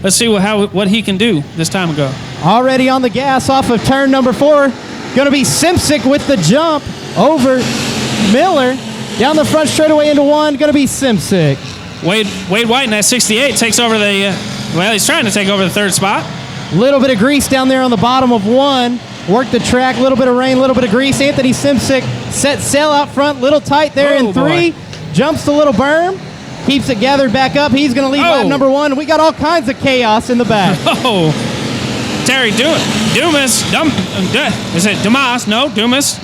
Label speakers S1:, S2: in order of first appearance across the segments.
S1: let's see what he can do this time ago.
S2: Already on the gas off of turn number 4. Going to be Simsick with the jump over Miller. Down the front straightaway into 1. Going to be Simsick.
S1: Wade White in that 68 takes over he's trying to take over the 3rd spot.
S2: Little bit of grease down there on the bottom of 1. Work the track, little bit of rain, little bit of grease. Anthony Simsick set sail out front, little tight there in 3. Boy. Jumps the little berm, keeps it gathered back up. He's going to lead lap number 1. We got all kinds of chaos in the back.
S1: Terry Dumas. Is it Dumas? No, Dumas.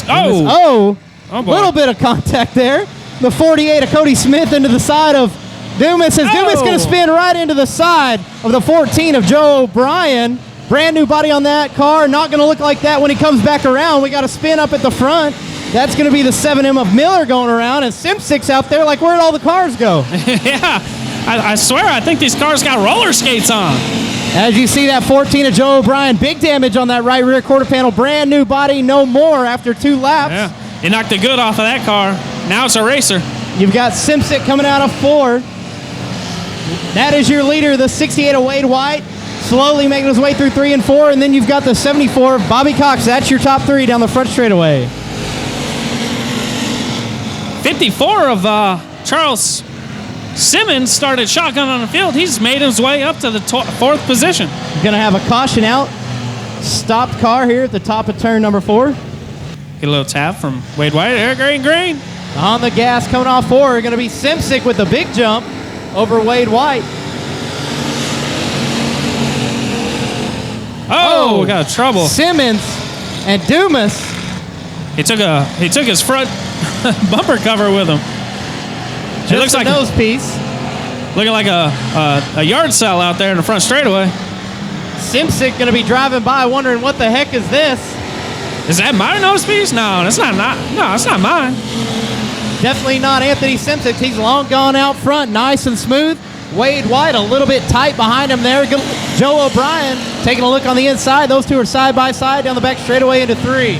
S2: Oh, boy. Little bit of contact there. The 48 of Cody Smith into the side of Dumas. Dumas going to spin right into the side of the 14 of Joe O'Brien. Brand new body on that car. Not going to look like that when he comes back around. We got a spin up at the front. That's going to be the 7M of Miller going around. And Simsick's out there like, where'd all the cars go?
S1: Yeah, I swear, I think these cars got roller skates on.
S2: As you see that 14 of Joe O'Brien, big damage on that right rear quarter panel. Brand new body, no more after 2 laps.
S1: Yeah, he knocked the good off of that car. Now it's a racer.
S2: You've got Simsick coming out of 4. That is your leader, the 68 of Wade White. Slowly making his way through 3 and 4. And then you've got the 74 of Bobby Cox. That's your top 3 down the front straightaway.
S1: 54 of Charles Simmons started shotgun on the field. He's made his way up to the 4th position.
S2: Going to have a caution out. Stopped car here at the top of turn number 4.
S1: Get a little tap from Wade White. There, green.
S2: On the gas coming off 4. Going to be Simsick with the big jump over Wade White.
S1: Oh, we got trouble.
S2: Simmons and Dumas.
S1: He took his front bumper cover with him.
S2: It looks like a nose piece.
S1: Looking like a yard sale out there in the front straightaway.
S2: Simsick going to be driving by wondering what the heck is this.
S1: Is that my nose piece? No, it's not mine.
S2: Definitely not Anthony Simsick. He's long gone out front, nice and smooth. Wade White a little bit tight behind him there. Joe O'Brien taking a look on the inside. Those two are side by side down the back straightaway into 3.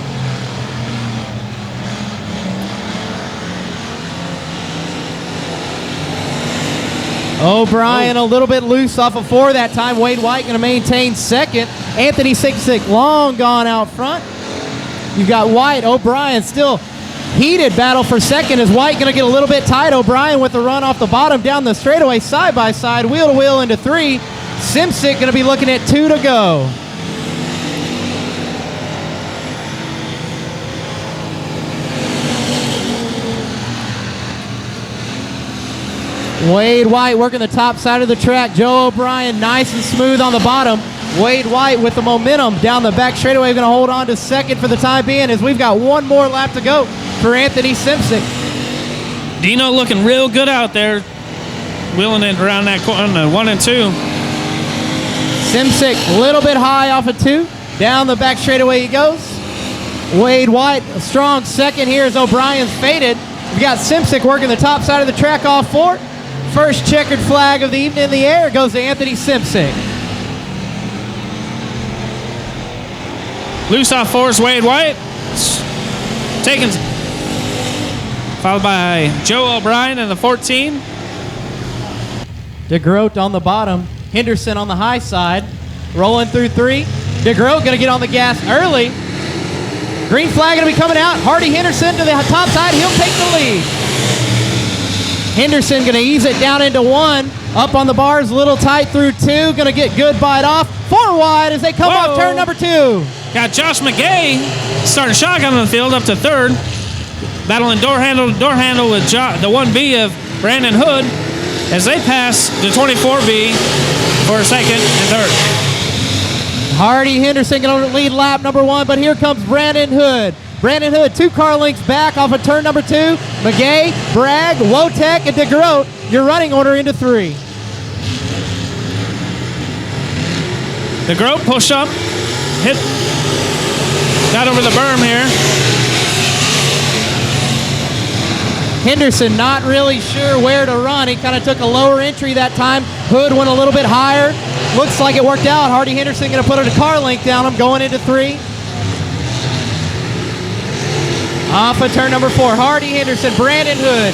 S2: O'Brien a little bit loose off of 4 that time. Wade White going to maintain 2nd. Anthony Simsick long gone out front. You've got White, O'Brien still heated battle for 2nd. Is White going to get a little bit tight? O'Brien with the run off the bottom down the straightaway side by side, wheel to wheel into 3. Simsick going to be looking at 2 to go. Wade White working the top side of the track. Joe O'Brien nice and smooth on the bottom. Wade White with the momentum down the back straightaway, going to hold on to 2nd for the time being as we've got 1 more lap to go for Anthony Simsick.
S1: Dino looking real good out there, wheeling it around that corner, 1 and 2.
S2: Simsick a little bit high off of 2. Down the back straightaway he goes. Wade White a strong 2nd here as O'Brien's faded. We've got Simsick working the top side of the track off 4. First checkered flag of the evening in the air goes to Anthony Simsick.
S1: Loose off 4 is Wade White. Taken, followed by Joe O'Brien in the 14.
S2: DeGroat on the bottom. Henderson on the high side. Rolling through 3. DeGroat going to get on the gas early. Green flag going to be coming out. Hardy Henderson to the top side. He'll take the lead. Henderson going to ease it down into 1. Up on the bars, a little tight through 2. Going to get good bite off. 4 wide as they come off turn number 2.
S1: Got Josh McGay starting shotgun on the field up to 3rd. Battling door handle with the 1B of Brandon Hood as they pass the 24B for 2nd and 3rd.
S2: Hardy Henderson going to lead lap number 1, but here comes Brandon Hood. Brandon Hood 2 car lengths back off of turn number 2. McGay, Bragg, Wotek, and DeGroat, your running order into 3.
S1: DeGroat push up, got over the berm here.
S2: Henderson not really sure where to run. He kind of took a lower entry that time. Hood went a little bit higher. Looks like it worked out. Hardy Henderson going to put a car length down him going into 3. Off of turn number 4, Hardy Henderson, Brandon Hood,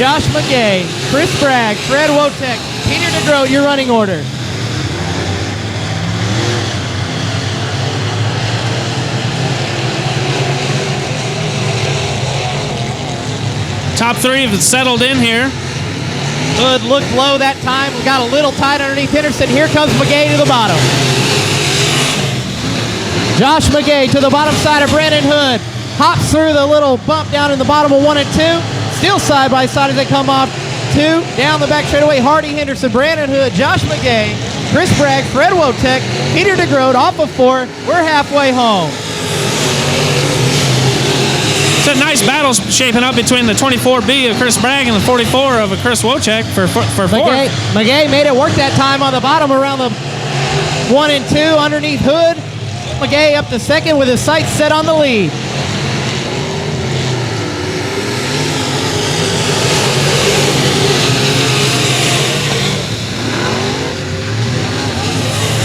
S2: Josh McGay, Chris Bragg, Fred Wotek, Peter DeGroat, your running order.
S1: Top three have settled in here.
S2: Hood looked low that time. We got a little tight underneath Henderson. Here comes McGay to the bottom. Josh McGay to the bottom side of Brandon Hood. Hops through the little bump down in the bottom of 1 and 2. Still side by side as they come off 2. Down the back straightaway, Hardy Henderson, Brandon Hood, Josh McGay, Chris Bragg, Fred Wotek, Peter DeGroat off of 4. We're halfway home.
S1: It's a nice battle shaping up between the 24B of Chris Bragg and the 44 of Chris Wotek for 4th.
S2: McGay made it work that time on the bottom around the 1 and 2 underneath Hood. McGay up to 2nd with his sights set on the lead.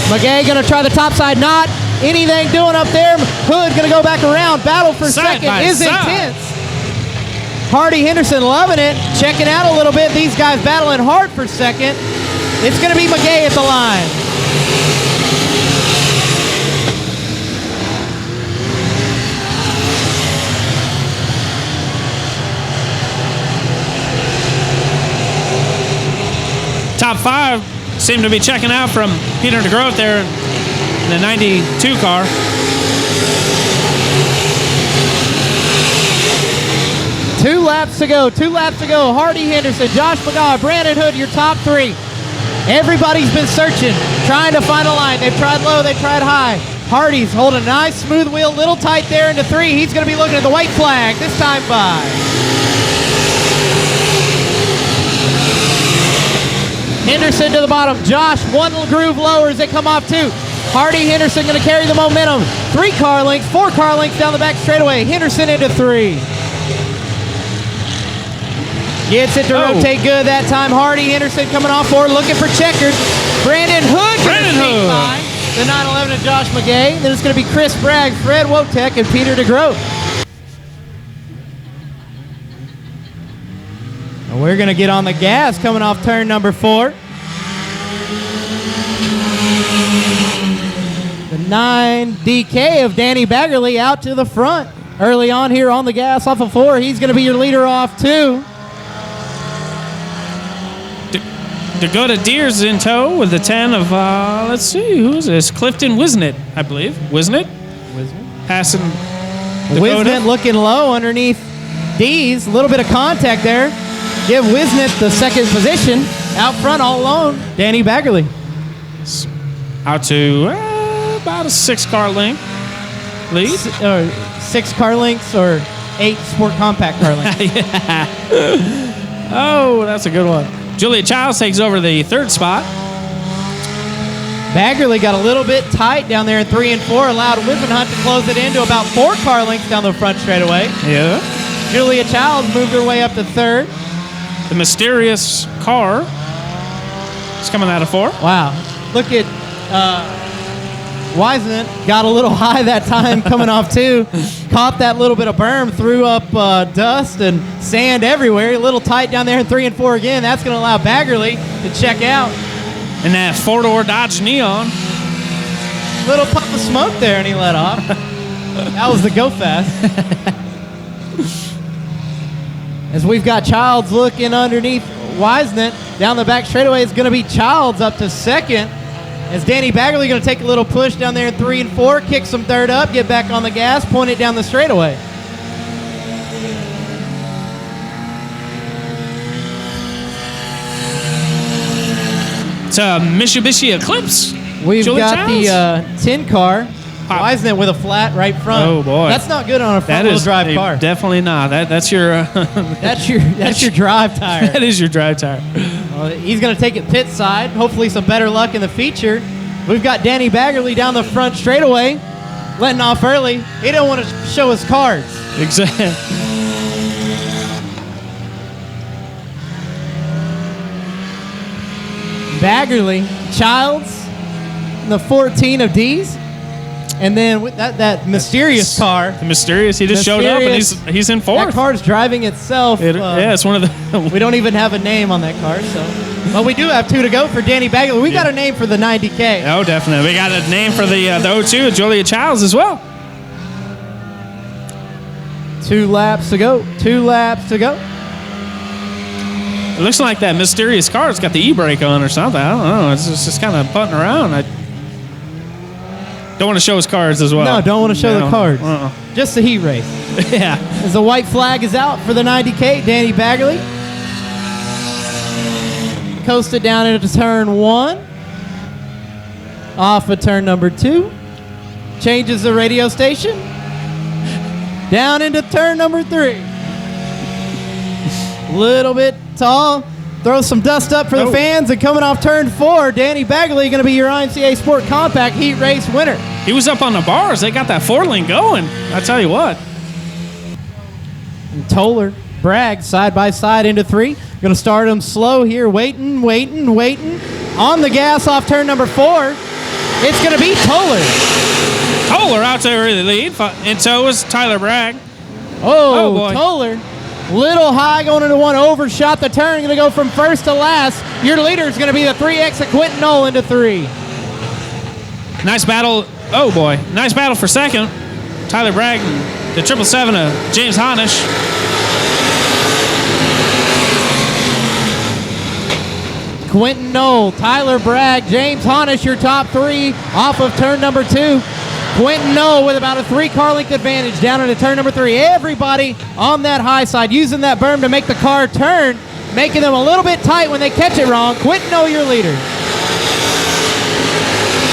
S2: McGay gonna try the top side, not anything doing up there. Hood gonna go back around. Battle for second is intense. Hardy Henderson loving it, checking out a little bit. These guys battling hard for second. It's gonna be McGay at the line.
S1: Top 5 seem to be checking out from Peter DeGroat there in the 92 car.
S2: Two laps to go. Hardy Henderson, Josh McGaw, Brandon Hood, your top 3. Everybody's been searching, trying to find a line. They've tried low, they've tried high. Hardy's holding a nice smooth wheel, little tight there into 3. He's going to be looking at the white flag this time by. Henderson to the bottom. Josh, 1 groove lower as they come off 2. Hardy Henderson going to carry the momentum. 3 car lengths, 4 car lengths down the back straightaway. Henderson into 3. Gets it to rotate good that time. Hardy Henderson coming off 4, looking for checkers. Brandon Hood going to sneak by the 911 of Josh McGay. Then it's going to be Chris Bragg, Fred Wotek, and Peter DeGroat. We're going to get on the gas coming off turn number 4. The 9 DK of Danny Baggerly out to the front. Early on here on the gas off of 4. He's going to be your leader off 2.
S1: Dakota Deers in tow with the 10 of, let's see, who's this? Clifton Wisnett, I believe. Wisnett? Passing Dakota.
S2: Wisnett looking low underneath D's. A little bit of contact there. Give Wisnett the 2nd position. Out front all alone, Danny Baggerly.
S1: Out to about a 6-car length lead.
S2: 6 car lengths or 8 sport compact car lengths.
S1: Yeah. Oh, that's a good one. Julia Childs takes over the 3rd spot.
S2: Baggerly got a little bit tight down there in 3 and 4. Allowed Whisenhunt to close it into about 4 car lengths down the front straightaway.
S1: Yeah.
S2: Julia Childs moved her way up to 3rd.
S1: The mysterious car is coming out of 4.
S2: Wow. Look at Wiseman. Got a little high that time coming off 2. Caught that little bit of berm, threw up dust and sand everywhere. A little tight down there in 3 and 4 again. That's going to allow Baggerly to check out.
S1: And that 4-door Dodge Neon.
S2: Little puff of smoke there, and he let off. That was the go fast. As we've got Childs looking underneath Wisnett. Down the back straightaway is going to be Childs up to 2nd. As Danny Baggerly going to take a little push down there in 3 and 4, kick some 3rd up, get back on the gas, point it down the straightaway.
S1: It's a Mitsubishi Eclipse.
S2: We've
S1: Julie
S2: got
S1: Childs.
S2: the 10 car. Wisnett with a flat right front.
S1: Oh boy,
S2: that's not good on a front-wheel drive car.
S1: Definitely not. That's your
S2: that's your drive tire.
S1: That is your drive tire.
S2: Well, he's going to take it pit side. Hopefully, some better luck in the feature. We've got Danny Baggerly down the front straightaway, letting off early. He don't want to show his cards.
S1: Exactly.
S2: Baggerly, Childs, the 14 of D's. And then with that mysterious car.
S1: The mysterious, he just showed up and he's in 4th.
S2: That car's driving itself.
S1: Yeah, it's one of the...
S2: We don't even have a name on that car, so... Well, we do have 2 to go for Danny Baggerly. We got a name for the 90K.
S1: Oh, definitely. We got a name for the 02, Julia Childs as well.
S2: 2 laps to go. 2 laps to go.
S1: It looks like that mysterious car's got the e-brake on or something. I don't know. It's just kind of putting around. I don't want to show his cards as well.
S2: No, don't want to show the cards. Just the heat race.
S1: Yeah.
S2: As the white flag is out for the 90K, Danny Bagley coasted down into turn 1. Off of turn number 2. Changes the radio station. Down into turn number 3. Little bit tall. Throw some dust up for the fans. And coming off turn 4, Danny Bagley going to be your IMCA Sport Compact Heat Race winner.
S1: He was up on the bars. They got that 4-lane going. I tell you what.
S2: And Toller, Bragg, side by side into 3. Going to start him slow here. Waiting. On the gas off turn number 4. It's going to be Toller.
S1: Toller out there in the lead. And so is Tyler Bragg.
S2: Oh boy. Toller. Little high going into 1. Overshot the turn. Going to go from first to last. Your leader is going to be the 3X of Quentin Knoll into 3.
S1: Nice battle. Oh, boy. Nice battle for second. Tyler Bragg, the 777 of James Honish.
S2: Quentin Knoll, Tyler Bragg, James Honish, your top 3 off of turn number 2. Quentin Knoll with about a 3-car length advantage down into turn number 3. Everybody on that high side using that berm to make the car turn, making them a little bit tight when they catch it wrong. Quentin Knoll, your leader.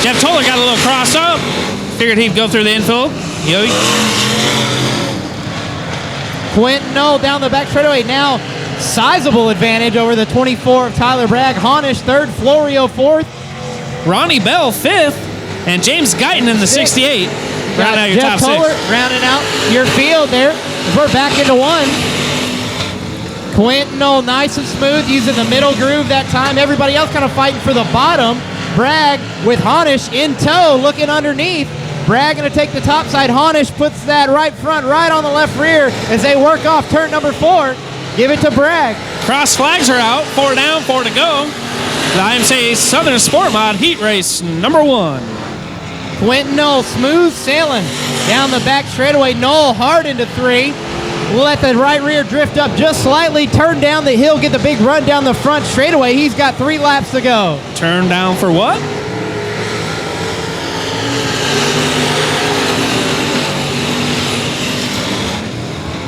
S1: Jeff Toller got a little cross up. Figured he'd go through the infield.
S2: Quentin Knoll down the back straightaway. Now sizable advantage over the 24 of Tyler Bragg. Honish 3rd, Florio 4th.
S1: Ronnie Bell 5th. And James Guyton in the 68. Round out your
S2: Jeff
S1: top
S2: Toller
S1: 6.
S2: Rounding out your field there. We're back into 1. Quentin Knoll nice and smooth using the middle groove that time. Everybody else kind of fighting for the bottom. Bragg with Honish in tow looking underneath. Bragg going to take the top side. Honish puts that right front right on the left rear as they work off turn number 4. Give it to Bragg.
S1: Cross flags are out. 4 down, 4 to go. The IMCA Southern Sport Mod Heat Race number 1.
S2: Quentin Knoll smooth sailing down the back straightaway. Knoll hard into 3. Let the right rear drift up just slightly. Turn down the hill. Get the big run down the front straightaway. He's got 3 laps to go.
S1: Turn down for what?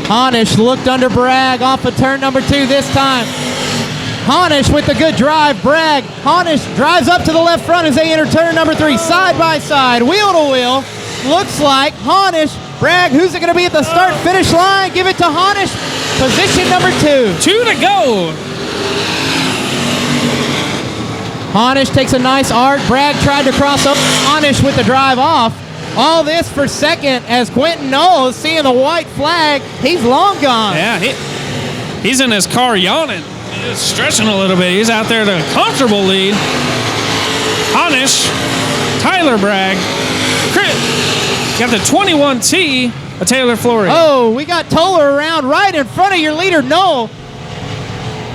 S2: Honish looked under Bragg off of turn number 2 this time. Honish with the good drive. Bragg. Honish drives up to the left front as they enter turn number 3. Side by side, wheel to wheel. Looks like Honish. Bragg, who's it going to be at the start-finish line? Give it to Honish. Position number 2.
S1: 2 to go.
S2: Honish takes a nice arc. Bragg tried to cross up. Honish with the drive off. All this for second as Quentin Knoll is seeing the white flag. He's long gone.
S1: Yeah, he's in his car yawning. He's stretching a little bit. He's out there to a comfortable lead. Honish, Tyler Bragg, got the 21T of Taylor Flory.
S2: Oh, we got Toller around right in front of your leader, Knoll.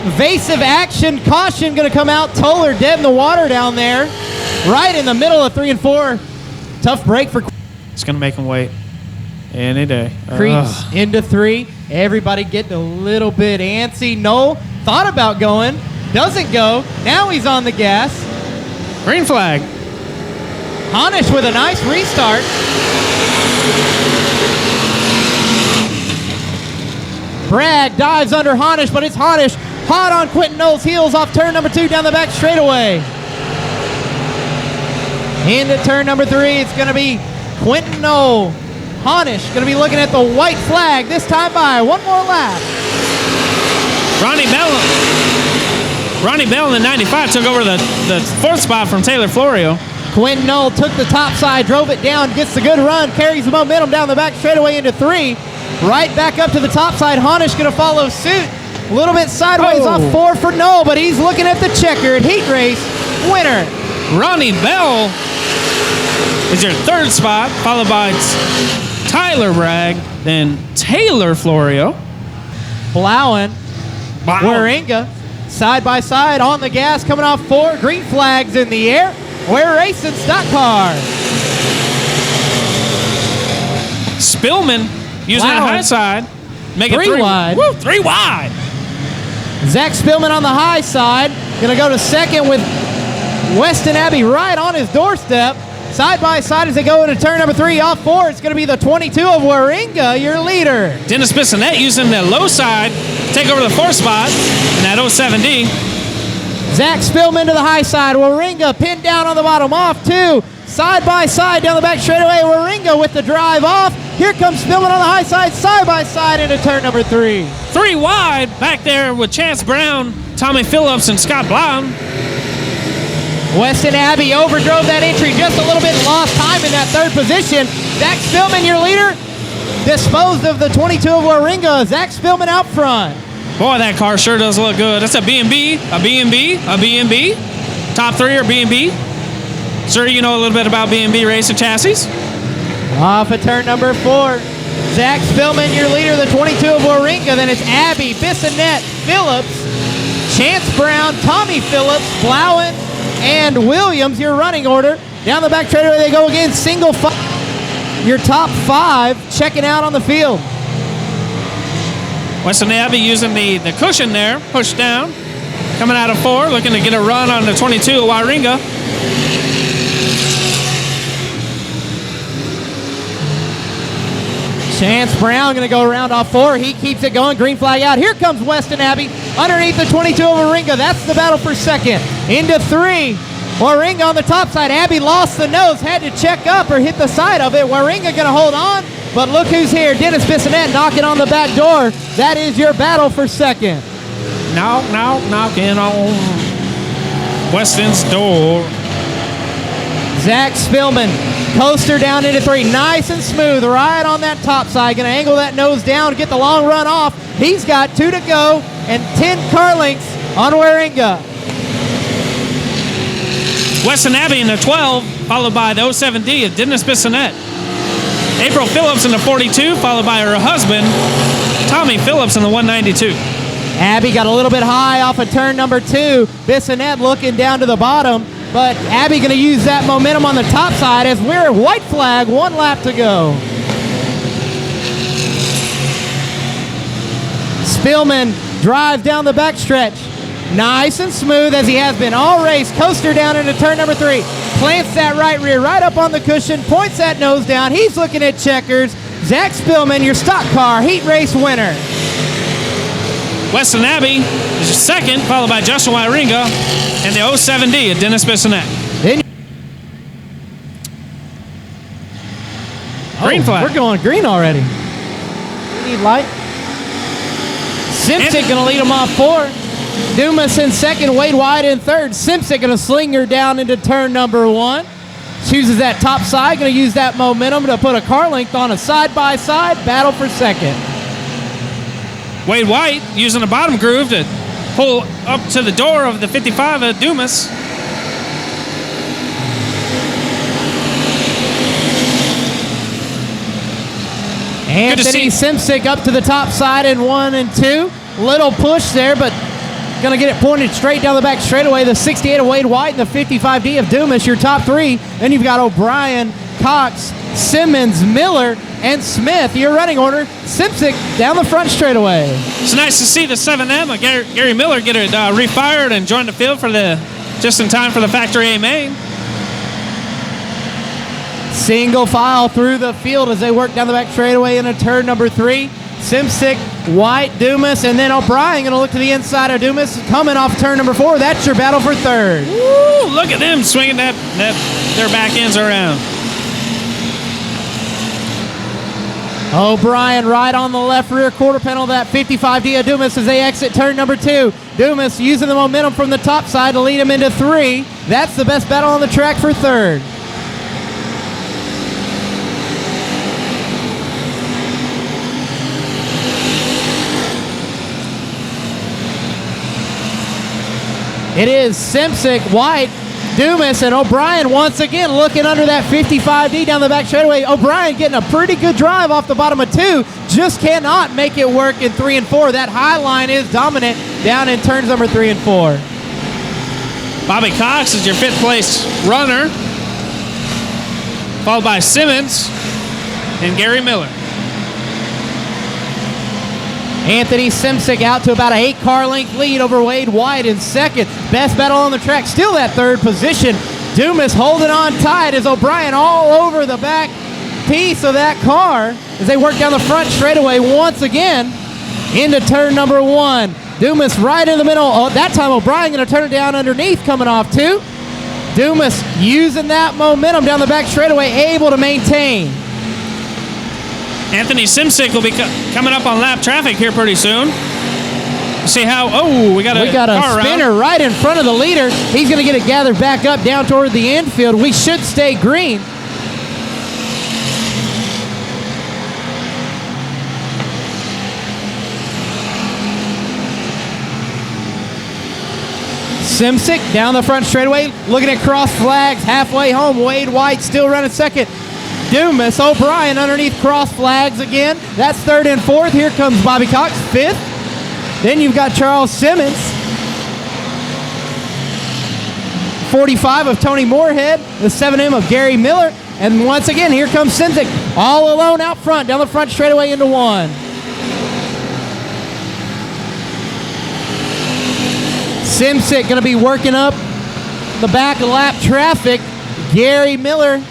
S2: Evasive action, caution going to come out. Toller dead in the water down there. Right in the middle of 3 and 4. Tough break for
S1: It's going to make him wait any day.
S2: Creeps into 3. Everybody getting a little bit antsy. Knoll thought about going. Doesn't go. Now he's on the gas.
S1: Green flag.
S2: Honish with a nice restart. Bragg dives under Honish, but it's Honish hot on Quentin Knoll's heels off turn number 2 down the back straightaway. Into turn number 3, it's going to be Quentin Knoll. Honish going to be looking at the white flag this time by 1 more lap.
S1: Ronnie Bell in the 95 took over the 4th spot from Taylor Florio.
S2: Quentin Knoll took the top side, drove it down, gets the good run, carries the momentum down the back straightaway into 3. Right back up to the top side. Honish going to follow suit. A little bit sideways off 4 for Knoll, but he's looking at the checkered heat race winner.
S1: Ronnie Bell is your 3rd spot, followed by Tyler Bragg, then Taylor Florio.
S2: Blauen, Waringa, side by side on the gas, coming off 4. Green flags in the air. We're racing stock car.
S1: Spillman using the high side, making
S2: 3 wide.
S1: Woo, 3 wide.
S2: Zach Spillman on the high side. Gonna go to second with Weston Abbey right on his doorstep. Side by side as they go into turn number 3. Off 4, it's going to be the 22 of Warringa, your leader.
S1: Dennis Bissonette using the low side, take over the 4th spot in that 07D.
S2: Zach Spillman to the high side. Warringa pinned down on the bottom. Off 2. Side by side down the back straightaway. Warringa with the drive off. Here comes Spillman on the high side by side into turn number 3.
S1: 3 wide back there with Chance Brown, Tommy Phillips, and Scott Blount.
S2: Weston Abbey overdrove that entry just a little bit, lost time in that 3rd position. Zach Spillman, your leader, disposed of the 22 of Warringa. Zach Spillman out front.
S1: Boy, that car sure does look good. That's a B&B, a B&B, a B&B. Top 3 are B&B. Sir, you know a little bit about B&B racing chassis.
S2: Off of turn number 4. Zach Spillman, your leader, the 22 of Warringa. Then it's Abbey, Bissonette, Phillips, Chance Brown, Tommy Phillips, Blauen, and Williams, your running order. Down the back straightaway they go again, single five. Your top 5 checking out on the field.
S1: Weston Abbey using the cushion there, pushed down. Coming out of 4, looking to get a run on the 22 of Warringa.
S2: Chance Brown going to go around off 4. He keeps it going. Green flag out. Here comes Weston Abbey underneath the 22 of Warringa. That's the battle for second. Into 3. Warringa on the top side. Abbey lost the nose. Had to check up or hit the side of it. Warringa going to hold on. But look who's here. Dennis Bissonette knocking on the back door. That is your battle for second.
S1: Knocking on Weston's door.
S2: Zach Spillman, coaster down into 3, nice and smooth, right on that top side. Going to angle that nose down, get the long run off. He's got 2 to go and 10 car lengths on Warringa.
S1: Weston Abbey in the 12, followed by the 07D of Dennis Bissonette. April Phillips in the 42, followed by her husband, Tommy Phillips in the 192.
S2: Abbey got a little bit high off of turn number 2. Bissonette looking down to the bottom. But Abbey going to use that momentum on the top side as we're at white flag, 1 lap to go. Spillman drives down the backstretch. Nice and smooth as he has been all race. Coaster down into turn number 3. Plants that right rear right up on the cushion. Points that nose down. He's looking at checkers. Zach Spillman, your stock car heat race winner.
S1: Weston Abbey is second, followed by Justin Warringa and the 07D of Dennis Bissonette. Green flag.
S2: We're going green already. We need light. Simpson going to lead him off 4. Dumas in second, Wade White in third. Simpson going to sling her down into turn number 1. Chooses that top side, going to use that momentum to put a car length on a side-by-side battle for second.
S1: Wade White using the bottom groove to pull up to the door of the 55 of Dumas.
S2: Anthony Simsick up to the top side in 1 and 2. Little push there, but going to get it pointed straight down the back straightaway. The 68 of Wade White and the 55D of Dumas, your top 3. Then you've got O'Brien, Cox, Simmons, Miller, and Smith. Your running order, Simsick down the front straightaway.
S1: It's nice to see the 7M of Gary Miller get it refired and join the field for just in time for the Factory A main.
S2: Single file through the field as they work down the back straightaway into turn number 3. Simsick, White, Dumas, and then O'Brien going to look to the inside of Dumas coming off turn number 4. That's your battle for third.
S1: Woo, look at them swinging their back ends around.
S2: O'Brien right on the left rear quarter panel of that 55D of Dumas as they exit turn number 2. Dumas using the momentum from the top side to lead him into 3. That's the best battle on the track for third. It is Simsick, White, Dumas, and O'Brien once again looking under that 55D down the back straightaway. O'Brien getting a pretty good drive off the bottom of 2. Just cannot make it work in 3 and 4. That high line is dominant down in turns number 3 and 4.
S1: Bobby Cox is your 5th place runner, followed by Simmons and Gary Miller.
S2: Anthony Simsick out to about an 8-car length lead over Wade White in second. Best battle on the track, still that third position. Dumas holding on tight as O'Brien all over the back piece of that car as they work down the front straightaway once again into turn number 1. Dumas right in the middle. Oh, that time O'Brien going to turn it down underneath coming off 2. Dumas using that momentum down the back straightaway, able to maintain.
S1: Anthony Simsick will be coming up on lap traffic here pretty soon. See how, we got a
S2: spinner right in front of the leader. He's going to get it gathered back up down toward the infield. We should stay green. Simsick down the front straightaway, looking at cross flags, halfway home. Wade White still running second. Dumas, O'Brien underneath cross flags again. That's third and fourth. Here comes Bobby Cox, fifth. Then you've got Charles Simmons. 45 of Tony Moorhead, the 7M of Gary Miller. And once again, here comes Simsick, all alone out front, down the front straightaway into 1. Simsick going to be working up the back lap traffic. Gary Miller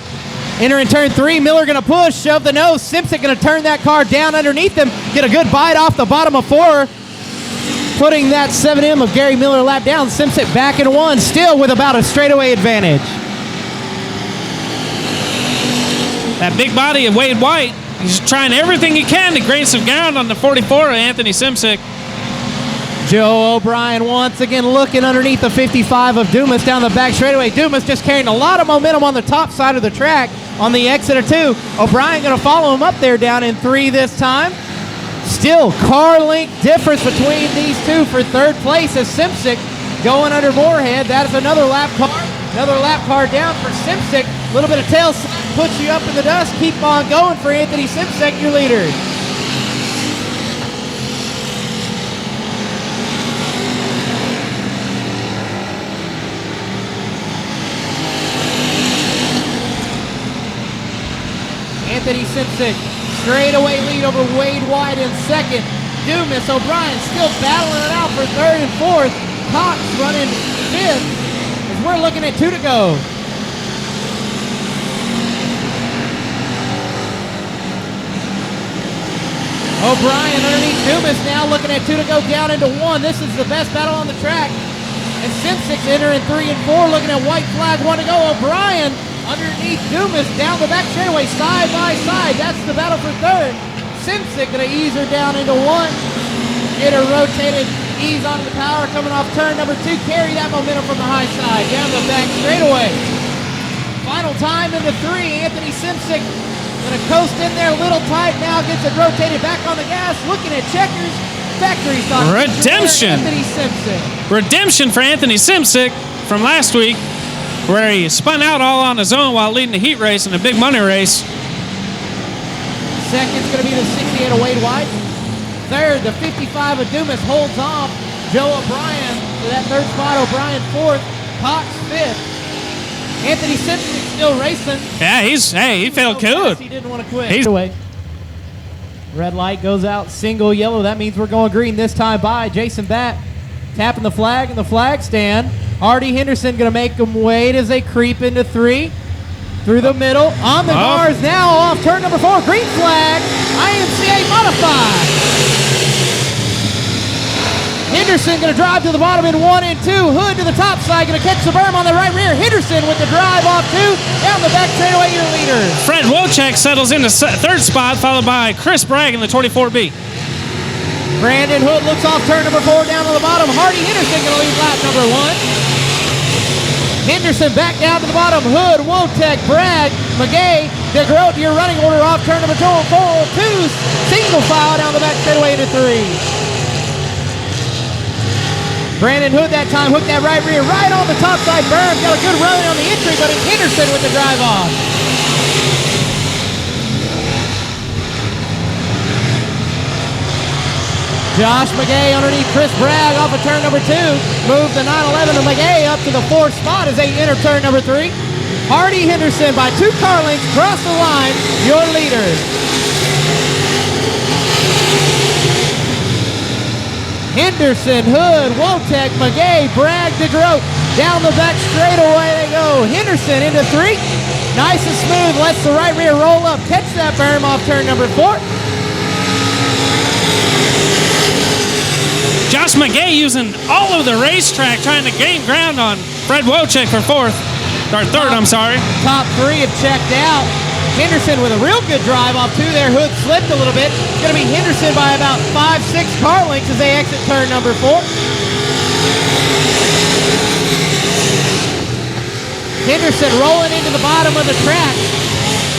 S2: entering turn 3. Miller going to push, shove the nose. Simsick going to turn that car down underneath him. Get a good bite off the bottom of 4. Putting that 7M of Gary Miller lap down. Simsick back in 1, still with about a straightaway advantage.
S1: That big body of Wade White, he's trying everything he can to gain some ground on the 44 of Anthony Simsick.
S2: Joe O'Brien once again looking underneath the 55 of Dumas down the back straightaway. Dumas just carrying a lot of momentum on the top side of the track on the exit of 2. O'Brien going to follow him up there down in 3 this time. Still car length difference between these two for third place as Simsick going under Moorhead. That is another lap car. Another lap car down for Simsick. A little bit of tail slide puts you up in the dust. Keep on going for Anthony Simsick, your leader. Anthony Simsick, straightaway lead over Wade White in second. Dumas, O'Brien still battling it out for third and fourth. Cox running fifth as we're looking at 2 to go. O'Brien underneath Dumas now looking at 2 to go down into 1. This is the best battle on the track. And Simsick's entering 3 and 4 looking at white flag, 1 to go. O'Brien underneath Dumas, down the back straightaway, side by side. That's the battle for third. Simsick going to ease her down into 1. Get her rotated, ease onto the power, coming off turn number 2. Carry that momentum from the high side, down the back straightaway. Final time into 3. Anthony Simsick going to coast in there a little tight. Now gets it rotated back on the gas, looking at checkers. Factory stock.
S1: Redemption.
S2: Anthony Simsick.
S1: Redemption for Anthony Simsick from last week, where he spun out all on his own while leading the heat race in a big money race.
S2: Second's going to be the 68 of Wade White. Third, the 55 of Dumas holds off Joe O'Brien for that third spot. O'Brien fourth, Cox fifth. Anthony Simsick still racing.
S1: Yeah, he felt good.
S2: He didn't want to quit. He's away. Red light goes out, single yellow. That means we're going green this time by Jason Batt. Tapping the flag in the flag stand. Hardy Henderson going to make them wait as they creep into 3. Through the middle, on the bars now, off turn number 4, green flag, IMCA modified. Henderson going to drive to the bottom in 1 and 2. Hood to the top side, going to catch the berm on the right rear. Henderson with the drive off 2, down the back straightaway, your leader.
S1: Fred Wilczek settles in the third spot, followed by Chris Bragg in the 24B.
S2: Brandon Hood looks off turn number 4 down to the bottom. Hardy Henderson going to lead lap number 1. Henderson back down to the bottom. Hood, Wilczek, Bragg, McGay, DeGroat, your running order off turn number 2. Single file down the back straightaway into 3. Brandon Hood that time hooked that right rear right on the top side berm. Got a good run on the entry, but it's Henderson with the drive off. Josh McGay underneath Chris Bragg off of turn number 2. Move the 911 of McGay up to the 4th spot as they enter turn number 3. Hardy Henderson by 2 car lengths across the line, your leader. Henderson, Hood, Wotek, McGay, Bragg, DeGroat. Down the back straightaway they go. Henderson into 3. Nice and smooth. Lets the right rear roll up. Catch that berm off turn number 4.
S1: Josh McGay using all of the racetrack trying to gain ground on Fred Wotek for third, I'm sorry.
S2: Top 3 have checked out. Henderson with a real good drive off 2 there. Hood slipped a little bit. It's going to be Henderson by about 5-6 car lengths as they exit turn number 4. Henderson rolling into the bottom of the track.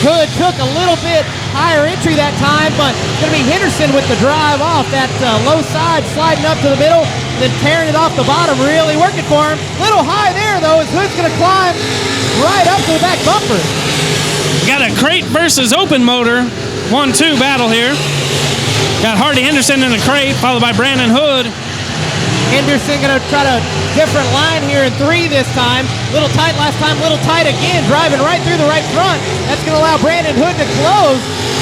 S2: Hood took a little bit higher entry that time, but it's going to be Henderson with the drive off that low side, sliding up to the middle, then tearing it off the bottom, really working for him. Little high there, though, as Hood's going to climb right up to the back bumper.
S1: Got a crate versus open motor 1-2 battle here. Got Hardy Henderson in the crate, followed by Brandon Hood.
S2: Henderson going to try to different line here in 3 this time. Little tight last time, little tight again, driving right through the right front. That's going to allow Brandon Hood to close.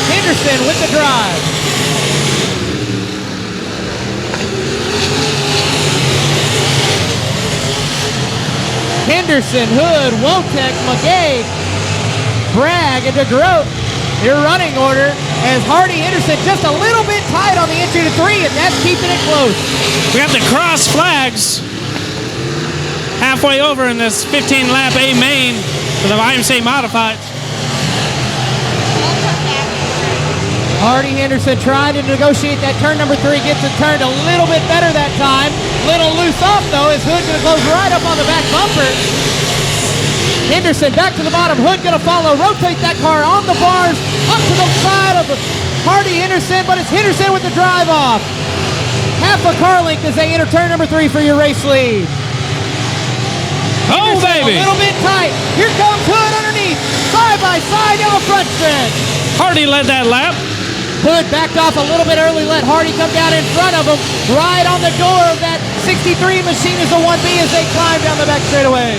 S2: Henderson with the drive. Henderson, Hood, Wotek, McGay, Bragg, and DeGroat. Your running order as Hardy Henderson just a little bit tight on the entry to 3, and that's keeping it close.
S1: We got the cross flags halfway over in this 15-lap A main for the IMC Modified.
S2: Hardy Henderson trying to negotiate that turn number 3, gets it turned a little bit better that time. Little loose off though, as Hood gonna close right up on the back bumper. Henderson back to the bottom, Hood gonna follow, rotate that car on the bars, up to the side of Hardy Henderson, but it's Henderson with the drive off. Half a car length as they enter turn number 3 for your race lead.
S1: Oh,
S2: Henderson
S1: baby.
S2: A little bit tight. Here comes Hood underneath, side by side down the front stretch.
S1: Hardy led that lap.
S2: Hood backed off a little bit early, let Hardy come down in front of him, right on the door of that 63 machine is the 1B as they climb down the back straightaway.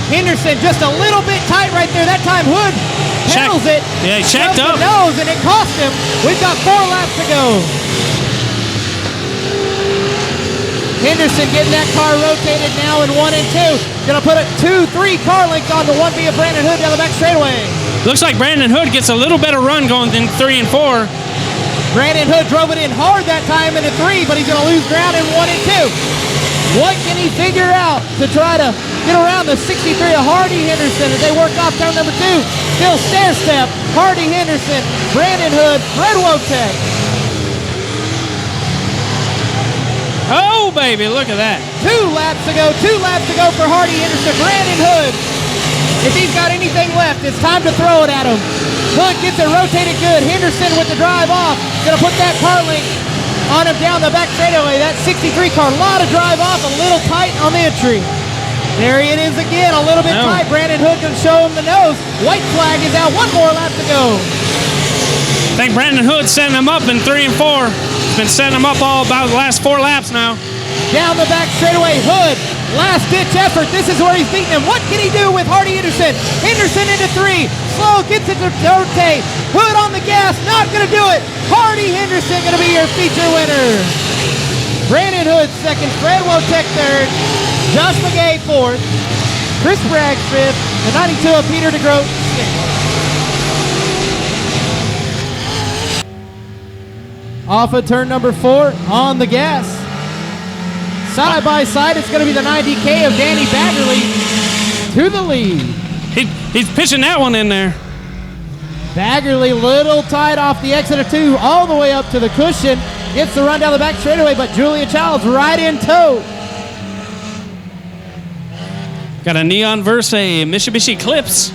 S2: Henderson just a little bit tight right there. That time Hood pedals it.
S1: Yeah, he checked up.
S2: Nose, and it cost him. We've got 4 laps to go. Henderson getting that car rotated now in 1 and 2. Gonna put a 2-3 car length on the 1B of Brandon Hood down the back straightaway.
S1: Looks like Brandon Hood gets a little better run going than 3 and 4.
S2: Brandon Hood drove it in hard that time in a 3, but he's gonna lose ground in 1 and 2. What can he figure out to try to get around the 63 of Hardy Henderson as they work off turn number 2? Still stair step, Hardy Henderson, Brandon Hood, Fred Wotek.
S1: Oh, baby, look at that.
S2: 2 laps to go for Hardy Henderson. Brandon Hood, if he's got anything left, it's time to throw it at him. Hood gets it rotated good. Henderson with the drive off. Gonna put that car link on him down the back straightaway. That 63 car, a lot of drive off, a little tight on the entry. There it is again, a little bit tight. Brandon Hood gonna show him the nose. White flag is out, 1 more lap to go.
S1: I think Brandon Hood's setting him up in 3 and 4. He's been setting him up all about the last 4 laps now.
S2: Down the back straightaway, Hood, last ditch effort. This is where he's beating him. What can he do with Hardy Henderson? Henderson into 3, slow, gets it to rotate. Hood on the gas, not gonna do it. Hardy Henderson gonna be your feature winner. Brandon Hood second, Fred Wotek third, Josh McGay fourth, Chris Bragg fifth, the 92 of Peter DeGroat sixth. Off of turn number 4, on the gas. Side by side, it's going to be the 90K of Danny Baggerly to the lead.
S1: He's pitching that one in there.
S2: Baggerly little tight off the exit of 2, all the way up to the cushion. Gets the run down the back straightaway, but Julia Childs right in tow.
S1: Got a Neon versus a Mitsubishi Eclipse.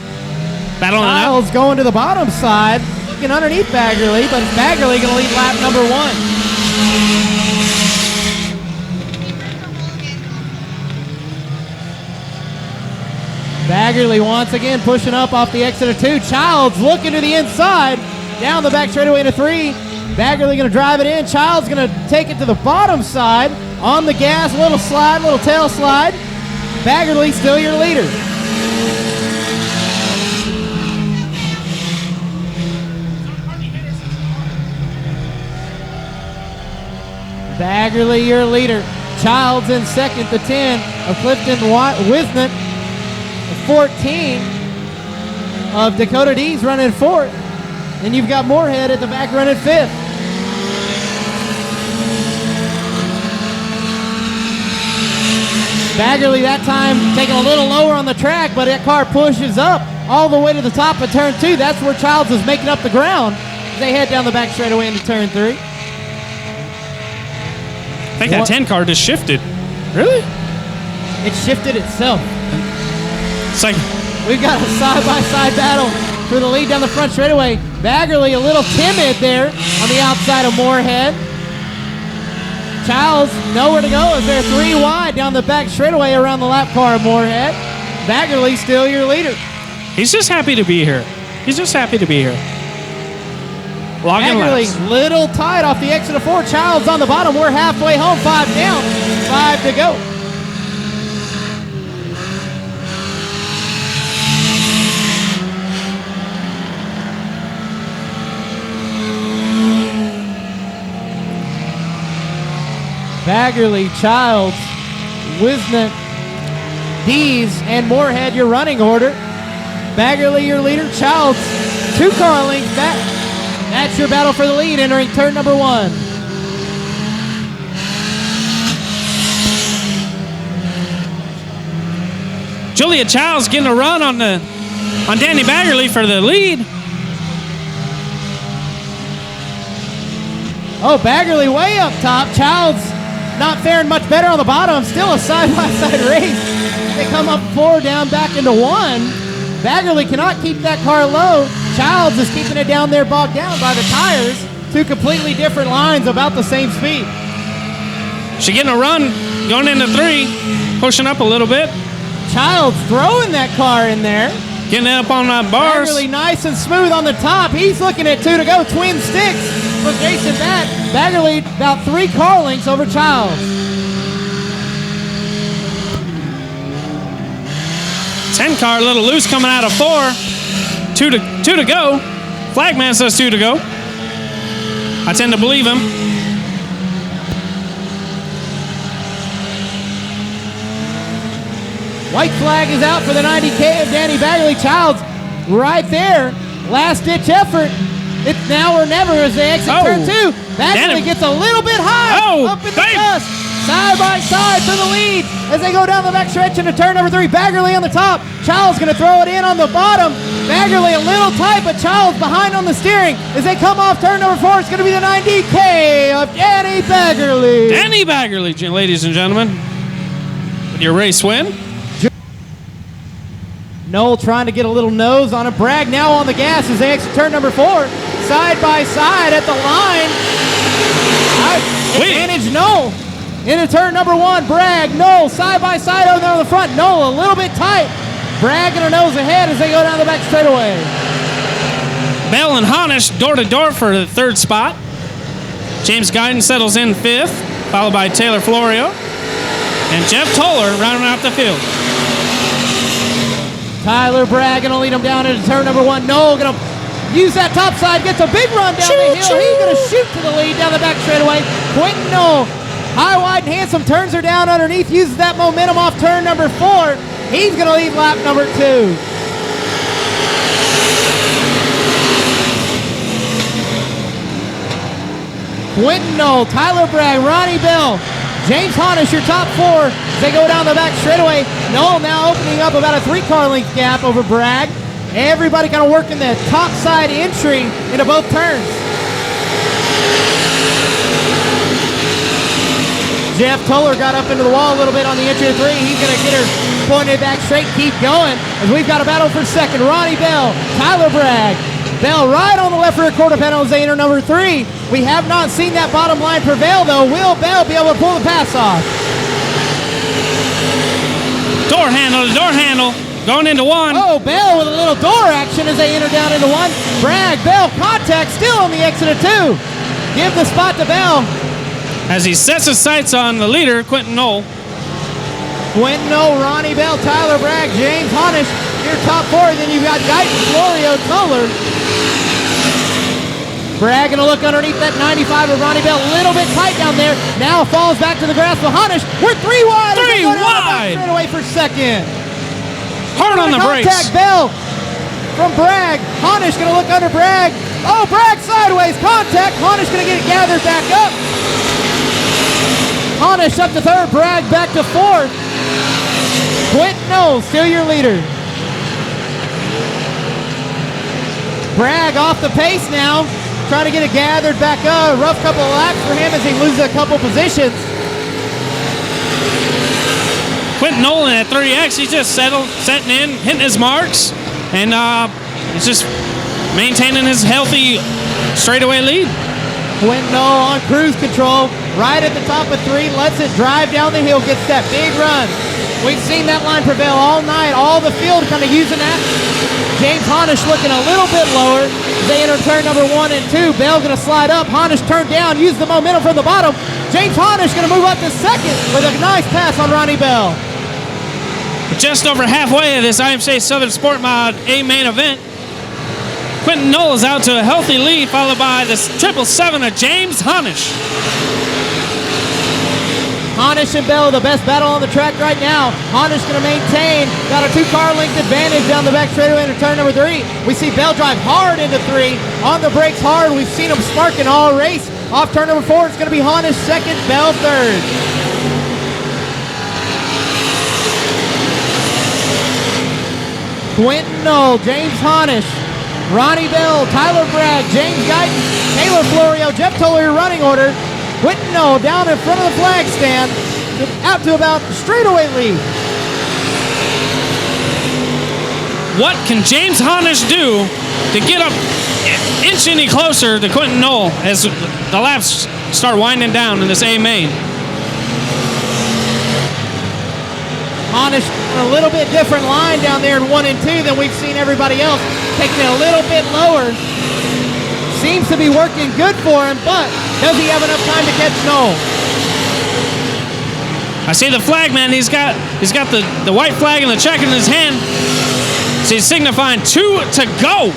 S1: Battling it out.
S2: Childs going to the bottom side, looking underneath Baggerly, but it's Baggerly going to lead lap number 1. Baggerly once again pushing up off the exit of 2. Childs looking to the inside, down the back straightaway into 3. Baggerly going to drive it in. Childs going to take it to the bottom side on the gas. Little slide, little tail slide. Baggerly still your leader. Baggerly, your leader. Childs in second, the 10 of Clifton Wisnant. The 14 of Dakota D's running fourth. And you've got Moorhead at the back running fifth. Baggerly that time taking a little lower on the track, but that car pushes up all the way to the top of turn 2. That's where Childs is making up the ground as they head down the back straightaway into turn 3.
S1: I think that 10 car just shifted. Really?
S2: It shifted itself.
S1: It's like
S2: we've got a side-by-side battle for the lead down the front straightaway. Baggerly a little timid there on the outside of Moorhead. Childs nowhere to go as they're 3 wide down the back straightaway around the lap car of Moorhead. Baggerly still your leader.
S1: He's just happy to be here. He's just happy to be here.
S2: Baggerly little tight off the exit of 4. Childs on the bottom. We're halfway home. 5 down. 5 to go. Baggerly, Childs, Wisnant, Dees, and Moorhead your running order. Baggerly your leader. Childs 2 car lengths back. That's your battle for the lead entering turn number 1.
S1: Julia Childs getting a run on Danny Baggerly for the lead.
S2: Oh, Baggerly way up top. Childs not faring much better on the bottom. Still a side-by-side race. They come up 4 down back into 1. Baggerly cannot keep that car low. Childs is keeping it down there bogged down by the tires. 2 completely different lines, about the same speed.
S1: She getting a run going into 3, pushing up a little bit.
S2: Childs throwing that car in there.
S1: Getting it up on that bars.
S2: Baggerly nice and smooth on the top. He's looking at 2 to go. Twin sticks from Jason Batt. Baggerly about 3 car lengths over Childs.
S1: 10 car a little loose coming out of 4. 2 to go. Flagman says 2 to go. I tend to believe him.
S2: White flag is out for the 90K of Danny Baggerly. Childs right there. Last ditch effort. It's now or never as they exit turn 2. Baggerly gets a little bit high up in the dust. Side by side for the lead as they go down the back stretch into turn number 3. Baggerly on the top. Childs going to throw it in on the bottom. Baggerly a little tight, but Childs behind on the steering. As they come off turn number 4, it's going to be the 90K of Danny Baggerly.
S1: Danny Baggerly, ladies and gentlemen, with your race win.
S2: Noel trying to get a little nose on it. Bragg now on the gas as they exit turn number 4. Side by side at the line. Advantage Noel. Into turn number 1, Bragg, Noel, side by side over there on the front. Noel a little bit tight. Bragg and a nose ahead as they go down the back straightaway.
S1: Bell and Honish door to door for the 3rd spot. James Guyton settles in 5th, followed by Taylor Florio. And Jeff Toller rounding out the field.
S2: Tyler Bragg going to lead him down into turn number 1. Noel going to use that top side, gets a big run down the hill. He's going to shoot to the lead down the back straightaway. Quentin Noel, high, wide, and handsome, turns her down underneath, uses that momentum off turn number 4. He's going to lead lap number 2. Quentin Noel, Tyler Bragg, Ronnie Bell, James Honish, your top 4 as they go down the back straightaway. Noel now opening up about a 3-car length gap over Bragg. Everybody kind of working the top side entry into both turns. Jeff Toller got up into the wall a little bit on the entry of 3. He's going to get her pointed back straight, keep going. As we've got a battle for second. Ronnie Bell, Tyler Bragg. Bell right on the left rear quarter panel as they enter number 3. We have not seen that bottom line prevail, though. Will Bell be able to pull the pass off?
S1: Door handle, going into 1.
S2: Oh, Bell with a little door action as they enter down into 1. Bragg, Bell, contact still on the exit of 2. Give the spot to Bell.
S1: As he sets his sights on the leader, Quentin Noel.
S2: Quentin Noel, Ronnie Bell, Tyler Bragg, James Honish, your top 4. Then you've got Guyton, Florio, Toller. Bragg gonna look underneath that 95 of Ronnie Bell. A little bit tight down there. Now falls back to the grass with Honish. We're 3 wide.
S1: 3 wide.
S2: Straight away for second.
S1: Hard on the brakes.
S2: Contact Bell from Bragg. Honish gonna look under Bragg. Oh, Bragg sideways. Contact. Honish gonna get it gathered back up. Honish up to third. Bragg back to fourth. Quentin Knowles still your leader. Bragg off the pace now. Trying to get it gathered back up. Rough couple of laps for him as he loses a couple positions.
S1: Quentin Nolan at 3X, he's just setting in, hitting his marks, and he's just maintaining his healthy straightaway lead.
S2: Quentin Nolan on cruise control, right at the top of 3, lets it drive down the hill, gets that big run. We've seen that line prevail all night, all the field kind of using that. James Honish looking a little bit lower. They enter turn number 1 and 2. Bell gonna slide up. Honish turned down, use the momentum from the bottom. James Honish gonna move up to second with a nice pass on Ronnie Bell.
S1: Just over halfway of this IMCA Southern Sport Mod A main event. Quentin Knowles out to a healthy lead, followed by the 777 of James Honish.
S2: Honish and Bell, the best battle on the track right now. Honish going to maintain, got a 2-car length advantage down the back straightaway into turn number 3. We see Bell drive hard into 3, on the brakes hard. We've seen him sparking all race. Off turn number 4, it's going to be Honish second, Bell third. Quentin Knoll, James Honish, Ronnie Bell, Tyler Bragg, James Guyton, Taylor Florio, Jeff Toller, your running order. Quentin Knoll down in front of the flag stand, out to about straightaway lead.
S1: What can James Honish do to get up an inch any closer to Quentin Knoll as the laps start winding down in this A main?
S2: Honish a little bit different line down there in 1 and 2 than we've seen everybody else, taking it a little bit lower. Seems to be working good for him, but does he have enough time to catch Knoll?
S1: I see the flag man. He's got the white flag and the check in his hand. So he's signifying 2 to go.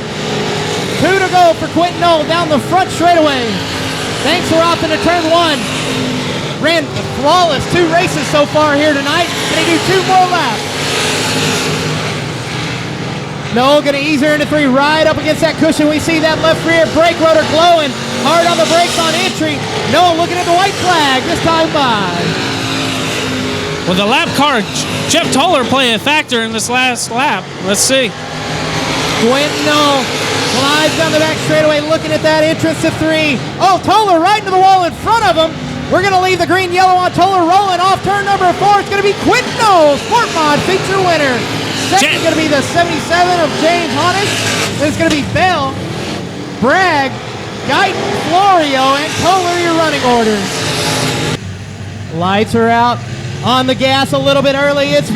S2: 2 to go for Quentin Knoll down the front straightaway. Thanks for off into turn 1. Ran flawless 2 races so far here tonight. Can he do 2 more laps? Knoll gonna ease her into 3, right up against that cushion. We see that left rear brake rotor glowing. Hard on the brakes on entry. Knoll looking at the white flag this time by.
S1: Will the lap car, Jeff Toller, play a factor in this last lap? Let's see.
S2: Quentin Knoll glides down the back straightaway looking at that entrance to 3. Oh, Toller right into the wall in front of him. We're going to leave the green-yellow on Toller rolling off turn number 4. It's going to be Quentin Knoll, Sport Mod feature winner. Second is going to be the 77 of James Honish. Then it's going to be Bell, Bragg, Guyton, Florio, and Toller, your running order. Lights are out. On the gas a little bit early. It's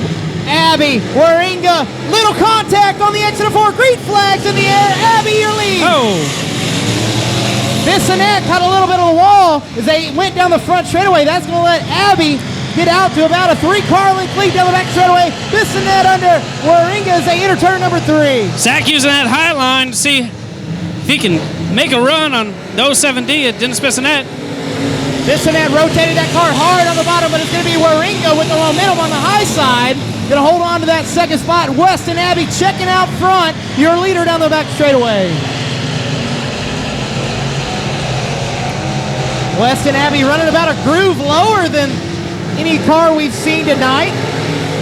S2: Abby, Waringa. Little contact on the exit of 4. Green flags in the air. Abby, your lead.
S1: Oh.
S2: Bissonette caught a little bit of the wall as they went down the front straightaway. That's going to let Abby get out to about a 3-car length lead down the back straightaway. Bissonette under Waringa as they enter turn number 3.
S1: Zach using that high line to see if he can make a run on the 07D at Dennis Bissonette.
S2: Bissonette rotated that car hard on the bottom, but it's going to be Waringa with the momentum on the high side. Going to hold on to that second spot. Weston Abbey checking out front. Your leader down the back straightaway. Weston Abbey running about a groove lower than any car we've seen tonight.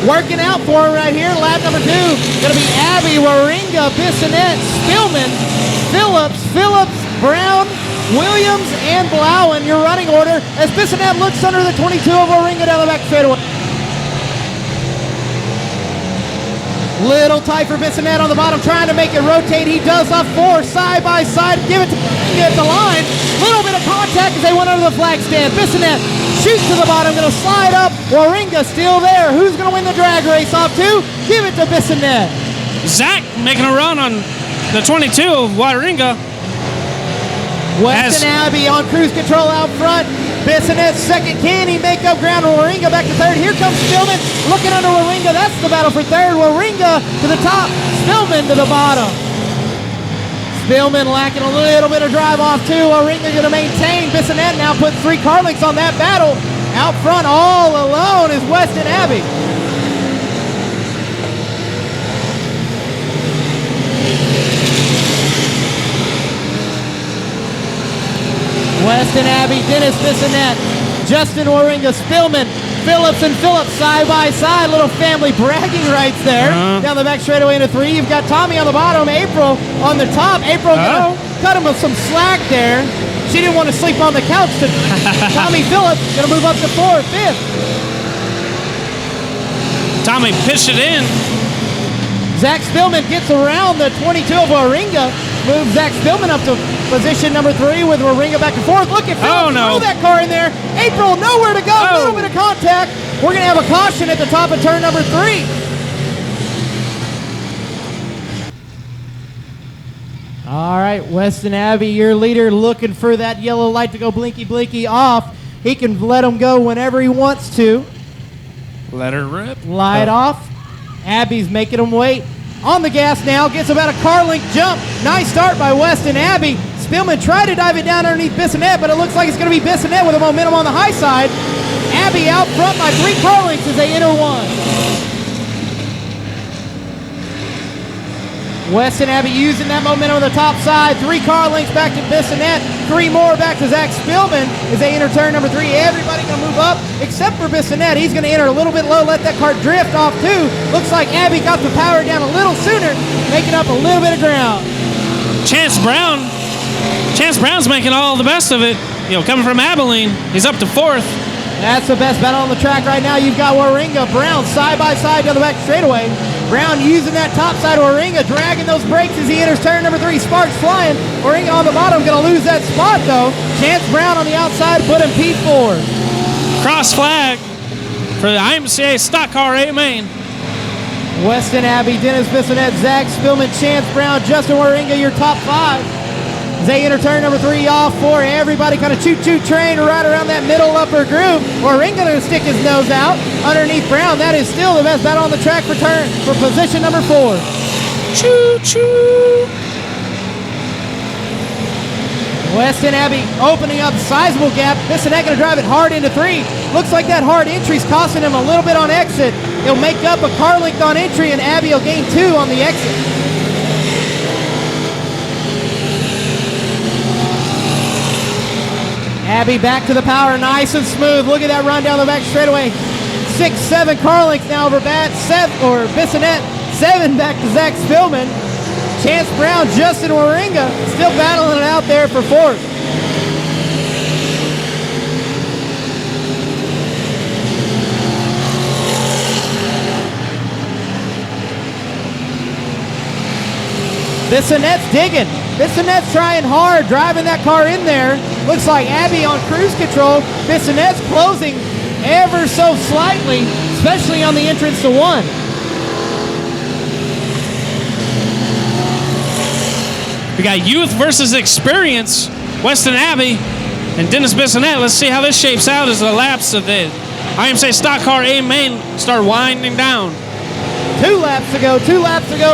S2: Working out for him right here. Lap number 2. Going to be Abbey, Waringa, Bissonette, Spillman, Phillips, Brown, Williams, and Blauen, your running order, as Bissonette looks under the 22 of Waringa down the back straightaway. Little tight for Bissonette on the bottom, trying to make it rotate. He does off 4, side by side. Give it to Waringa at the line. Little bit of contact as they went under the flag stand. Bissonette shoots to the bottom, going to slide up. Waringa still there. Who's going to win the drag race off 2? Give it to Bissonette.
S1: Zach making a run on the 22 of Waringa.
S2: Weston Abbey on cruise control out front. Bissonette second. Can he make up ground? Waringa back to third. Here comes Spillman looking under Waringa. That's the battle for third. Waringa to the top. Spillman to the bottom. Spillman lacking a little bit of drive off too. Waringa going to maintain. Bissonette now puts 3 car links on that battle. Out front all alone is Weston Abbey. Weston Abbey, Dennis Bissonette, Justin Waringa, Spillman, Phillips and Phillips side by side. Little family bragging rights there. Down the back straightaway into 3. You've got Tommy on the bottom, April on the top. April gonna cut him with some slack there. She didn't want to sleep on the couch. Tommy Phillips gonna move up to 4th, 5th.
S1: Tommy pitched it in.
S2: Zach Spillman gets around the 22 of Waringa. Moves Zach Spillman up to position number 3 with Waringa back and forth. Look at Phillips throw that car in there. April nowhere to go. A little bit of contact. We're going to have a caution at the top of turn number 3. All right, Weston Abbey, your leader, looking for that yellow light to go blinky, blinky off. He can let him go whenever he wants to.
S1: Let her rip.
S2: Light off. Abbey's making him wait. On the gas now, gets about a car link jump. Nice start by Weston Abbey. Spillman tried to dive it down underneath Bissonette, but it looks like it's going to be Bissonette with a momentum on the high side. Abbey out front by 3 car lengths as they enter 1. Weston Abbey using that momentum on the top side. 3 car lengths back to Bissonette. 3 more back to Zach Spillman as they enter turn number 3. Everybody going to move up except for Bissonette. He's going to enter a little bit low, let that car drift off too. Looks like Abbey got the power down a little sooner, making up a little bit of ground.
S1: Chance Brown's making all the best of it. You know, coming from Abilene, he's up to 4th.
S2: That's the best battle on the track right now. You've got Waringa, Brown side by side down the back straightaway. Brown using that top side. Waringa dragging those brakes as he enters turn number 3. Sparks flying. Waringa on the bottom, going to lose that spot though. Chance Brown on the outside, put him P4.
S1: Cross flag for the IMCA Stock Car A main.
S2: Weston Abbey, Dennis Bissonette, Zach Spillman, Chance Brown, Justin Waringa, your top 5. As they enter turn number 3 off 4, everybody kind of choo-choo train right around that middle upper groove. Waringa going to stick his nose out underneath Brown. That is still the best battle on the track for position number 4.
S1: Choo-choo.
S2: Weston Abbey opening up sizable gap. Bissonette going to drive it hard into 3. Looks like that hard entry's costing him a little bit on exit. He'll make up a car length on entry, and Abbey will gain 2 on the exit. Abbey back to the power, nice and smooth. Look at that run down the back straightaway. 6, 7 car lengths now over Bissonette. 7 back to Zach Spillman. Chance Brown, Justin Waringa still battling it out there for 4th. Bissonette's digging. Bissonette's trying hard, driving that car in there. Looks like Abbey on cruise control. Bissonette's closing ever so slightly, especially on the entrance to 1.
S1: We got youth versus experience. Weston Abbey and Dennis Bissonette. Let's see how this shapes out as the laps of the IMCA Stock Car A main start winding down.
S2: 2 laps to go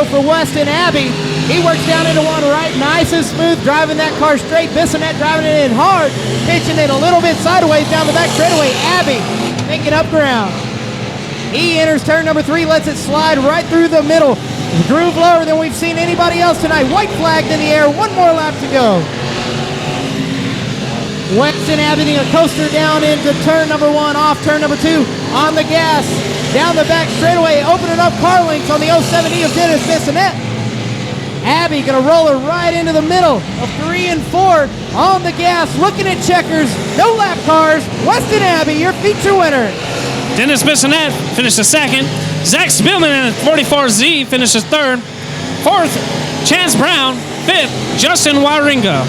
S2: for Weston Abbey. He works down into 1 right, nice and smooth, driving that car straight. Bissonette driving it in hard, pitching it a little bit sideways down the back straightaway. Abbey making up ground. He enters turn number 3, lets it slide right through the middle. Groove lower than we've seen anybody else tonight. White flagged in the air, 1 more lap to go. Weston Abbey a coaster down into turn number 1, off turn number 2, on the gas, down the back straightaway, opening up car links on the 070 of Dennis Bissonette. Abbey gonna roll her right into the middle of 3 and 4 on the gas, looking at checkers, no lap cars. Weston Abbey, your feature winner.
S1: Dennis Bissonette finishes 2nd. Zach Spillman in 44Z finishes 3rd. 4th, Chance Brown. 5th, Justin Waringa.